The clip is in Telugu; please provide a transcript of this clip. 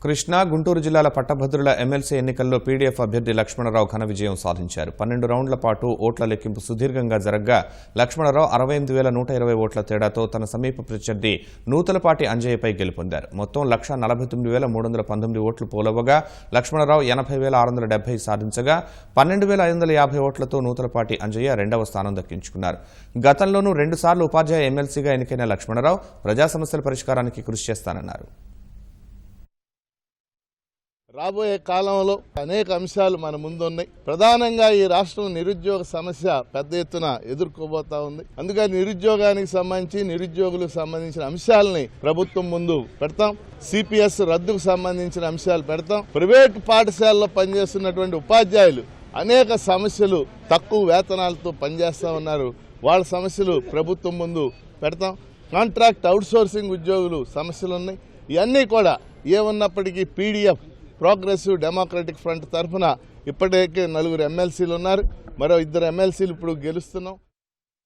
కృష్ణా, గుంటూరు జిల్లాల పట్టభద్రుల ఎమ్మెల్సీ ఎన్నికల్లో పీడీఎఫ్ అభ్యర్థి లక్ష్మణరావు ఘన విజయం సాధించారు. 12 రౌండ్ల పాటు ఓట్ల లెక్కింపు సుదీర్ఘంగా జరగ్గా లక్ష్మణరావు 68,120 ఓట్ల తేడాతో తన సమీప ప్రత్యర్థి నూతలపాటి అంజయ్యపై గెలుపొందారు. మొత్తం 1,49,319 ఓట్లు పోలవగా లక్ష్మణరావు 80,670 సాధించగా 12,550 ఓట్లతో నూతలపాటి అంజయ్య రెండవ స్థానం దక్కించుకున్నారు. గతంలోనూ 2 సార్లు ఉపాధ్యాయ ఎమ్మెల్సీగా ఎన్నికైన లక్ష్మణరావు ప్రజా సమస్యల పరిష్కారానికి కృషి చేస్తానన్నారు. రాబోయే కాలంలో అనేక అంశాలు మన ముందున్నాయి. ప్రధానంగా ఈ రాష్ట్రం నిరుద్యోగ సమస్య పెద్ద ఎత్తున ఎదుర్కోబోతా ఉంది. అందుకని నిరుద్యోగానికి సంబంధించి నిరుద్యోగులకు సంబంధించిన అంశాలని ప్రభుత్వం ముందు పెడతాం. సిపిఎస్ రద్దుకు సంబంధించిన అంశాలు పెడతాం. ప్రైవేటు పాఠశాలలో పనిచేస్తున్నటువంటి ఉపాధ్యాయులు అనేక సమస్యలు తక్కువ వేతనాలతో పనిచేస్తూ ఉన్నారు. వాళ్ళ సమస్యలు ప్రభుత్వం ముందు పెడతాం. కాంట్రాక్ట్ అవుట్సోర్సింగ్ ఉద్యోగులు సమస్యలు ఉన్నాయి. ఇవన్నీ కూడా ఏమున్నప్పటికీ పీడీఎఫ్ ప్రోగ్రెసివ్ డెమోక్రటిక్ ఫ్రంట్ తరఫున ఇప్పటికే 4 ఎమ్మెల్సీలు ఉన్నారు. మరో 2 ఎమ్మెల్సీలు ఇప్పుడు గెలుస్తున్నాం.